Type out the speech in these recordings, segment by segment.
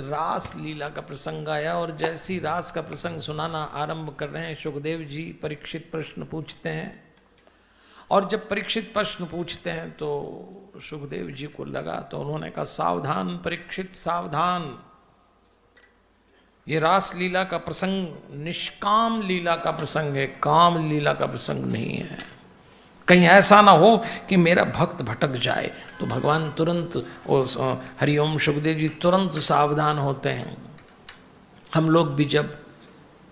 रास लीला का प्रसंग आया और जैसी रास का प्रसंग सुनाना आरंभ कर रहे हैं, सुखदेव जी परीक्षित प्रश्न पूछते हैं। और जब परीक्षित प्रश्न पूछते हैं तो सुखदेव जी को लगा, तो उन्होंने कहा सावधान परीक्षित सावधान, ये रास लीला का प्रसंग निष्काम लीला का प्रसंग है, काम लीला का प्रसंग नहीं है। कहीं ऐसा ना हो कि मेरा भक्त भटक जाए। तो भगवान तुरंत हरिओम सुखदेव जी तुरंत सावधान होते हैं। हम लोग भी जब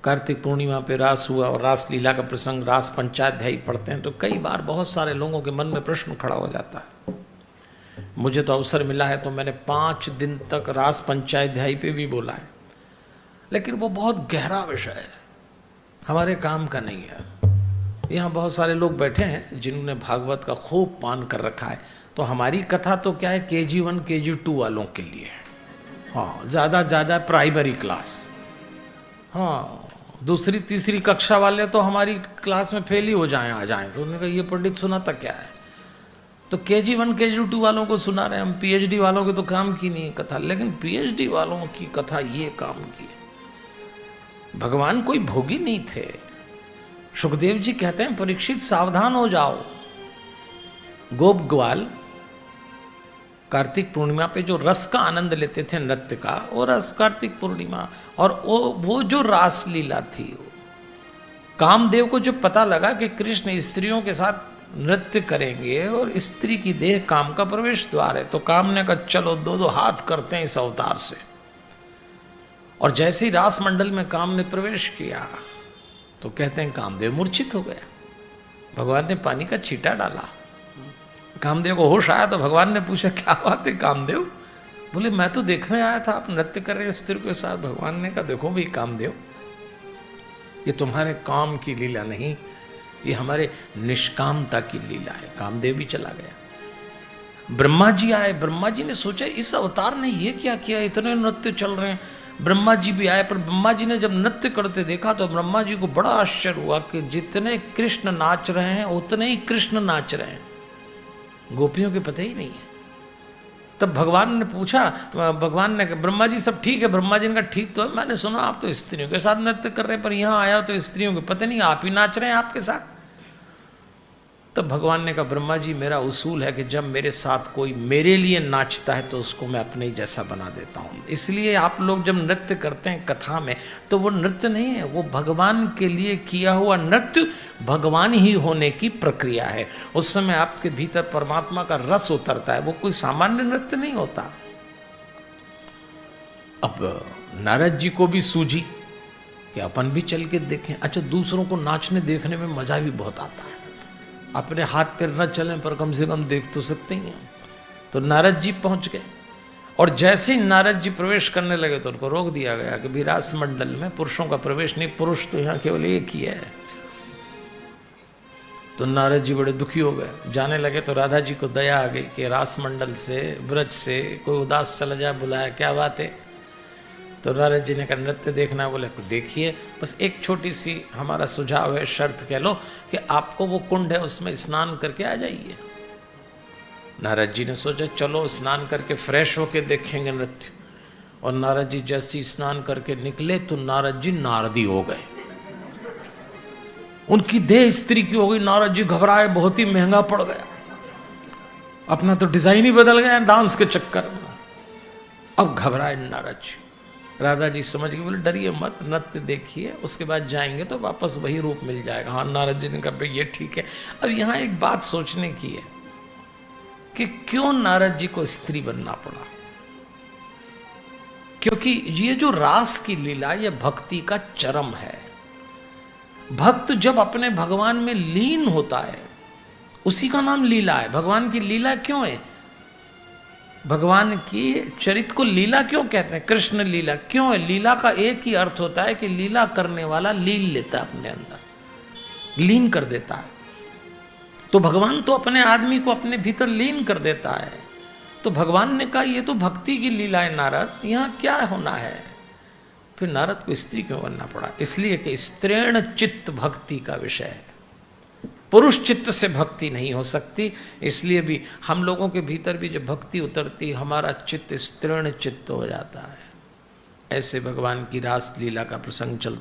कार्तिक पूर्णिमा पे रास हुआ और रास लीला का प्रसंग रास पंचाध्यायी पढ़ते हैं तो कई बार बहुत सारे लोगों के मन में प्रश्न खड़ा हो जाता है। मुझे तो अवसर मिला है तो मैंने 5 दिन तक रास पंचाध्यायी पे भी बोला है, लेकिन वो बहुत गहरा विषय है, हमारे काम का नहीं है। यहाँ बहुत सारे लोग बैठे हैं जिन्होंने भागवत का खूब पान कर रखा है, तो हमारी कथा तो क्या है KG1 KG2 वालों के लिए, हाँ ज़्यादा प्राइमरी क्लास, हाँ दूसरी तीसरी कक्षा वाले तो हमारी क्लास में फेल ही हो जाएं आ जाएं। तो उन्होंने कहा ये पंडित सुनाता क्या है, तो KG1 KG2 वालों को सुना रहे हैं हम, PhD वालों के तो काम की नहीं है कथा, लेकिन PhD वालों की कथा ये काम की है। भगवान कोई भोगी नहीं थे। सुखदेव जी कहते हैं परीक्षित सावधान हो जाओ। गोप ग्वाल कार्तिक पूर्णिमा पे जो रस का आनंद लेते थे नृत्य का, वो रस कार्तिक पूर्णिमा, और वो जो रास लीला थी, कामदेव को जब पता लगा कि कृष्ण स्त्रियों के साथ नृत्य करेंगे और स्त्री की देह काम का प्रवेश द्वार है, तो काम ने कहा चलो 2-2 हाथ करते हैं इस अवतार से। और जैसे ही रास मंडल में काम ने प्रवेश किया तो कहते हैं कामदेव मूर्छित हो गया। भगवान ने पानी का छींटा डाला, कामदेव को होश आया तो भगवान ने पूछा क्या बात है कामदेव? बोले मैं तो देखने आया था आप नृत्य कर रहे हैं स्त्री के साथ। भगवान ने कहा देखो भाई कामदेव, ये तुम्हारे काम की लीला नहीं, ये हमारे निष्कामता की लीला है। कामदेव भी चला गया। ब्रह्मा जी आए, ब्रह्मा जी ने सोचा इस अवतार ने ये क्या किया, इतने नृत्य चल रहे हैं। ब्रह्मा जी भी आए, पर ब्रह्मा जी ने जब नृत्य करते देखा तो ब्रह्मा जी को बड़ा आश्चर्य हुआ कि जितने कृष्ण नाच रहे हैं उतने ही कृष्ण नाच रहे हैं, गोपियों के पता ही नहीं है। तब भगवान ने पूछा, भगवान ने ब्रह्मा जी सब ठीक है? ब्रह्मा जी ने कहा ठीक तो है, मैंने सुना आप तो स्त्रियों के साथ नृत्य कर रहे हैं, पर यहाँ आया तो स्त्रियों के पता नहीं, आप ही नाच रहे हैं आपके साथ। तब भगवान ने कहा ब्रह्मा जी मेरा उसूल है कि जब मेरे साथ कोई मेरे लिए नाचता है तो उसको मैं अपने जैसा बना देता हूँ। इसलिए आप लोग जब नृत्य करते हैं कथा में तो वो नृत्य नहीं है, वो भगवान के लिए किया हुआ नृत्य भगवान ही होने की प्रक्रिया है। उस समय आपके भीतर परमात्मा का रस उतरता है, वो कोई सामान्य नृत्य नहीं होता। अब नारद जी को भी सूझी कि अपन भी चल के देखें। अच्छा, दूसरों को नाचने देखने में मजा भी बहुत आता है, अपने हाथ पैर न चलें पर कम से कम देख तो सकते ही हैं। तो नारद जी पहुंच गए और जैसे ही नारद जी प्रवेश करने लगे तो उनको रोक दिया गया कि विरास मंडल में पुरुषों का प्रवेश नहीं, पुरुष तो यहाँ केवल एक ही है। तो नारद जी बड़े दुखी हो गए, जाने लगे तो राधा जी को दया आ गई कि रास मंडल से ब्रज से कोई उदास चला जाए, बुलाया क्या बात है? तो नारद जी ने कहा नृत्य देखना। बोले देखिए, बस एक छोटी सी हमारा सुझाव है, शर्त कह लो कि आपको वो कुंड है उसमें स्नान करके आ जाइए। नारद जी ने सोचा चलो स्नान करके फ्रेश होके देखेंगे नृत्य। और नारद जी जैसे स्नान करके निकले तो नारद जी नारदी हो गए, उनकी देह स्त्री की हो गई। नारद जी घबराए, बहुत ही महंगा पड़ गया, अपना तो डिजाइन ही बदल गया डांस के चक्कर में। अब घबराए नारद जी। राधा जी समझ गए, बोले डरिए मत, नृत्य देखिए, उसके बाद जाएंगे तो वापस वही रूप मिल जाएगा। हाँ, नारद जी ने कहा भाई ये ठीक है। अब यहाँ एक बात सोचने की है कि क्यों नारद जी को स्त्री बनना पड़ा? क्योंकि ये जो रास की लीला ये भक्ति का चरम है। भक्त जब अपने भगवान में लीन होता है उसी का नाम लीला है। भगवान की लीला क्यों है? भगवान की चरित्र को लीला क्यों कहते हैं? कृष्ण लीला क्यों है? लीला का एक ही अर्थ होता है कि लीला करने वाला लीन लेता है, अपने अंदर लीन कर देता है। तो भगवान तो अपने आदमी को अपने भीतर लीन कर देता है। तो भगवान ने कहा ये तो भक्ति की लीला है नारद, यहाँ क्या होना है? फिर नारद को स्त्री क्यों बनना पड़ा? इसलिए कि स्त्रीण चित्त भक्ति का विषय है, पुरुष चित्त से भक्ति नहीं हो सकती। इसलिए भी हम लोगों के भीतर भी जब भक्ति उतरती हमारा चित्त स्त्रीण चित्त हो जाता है। ऐसे भगवान की रास लीला का प्रसंग चलता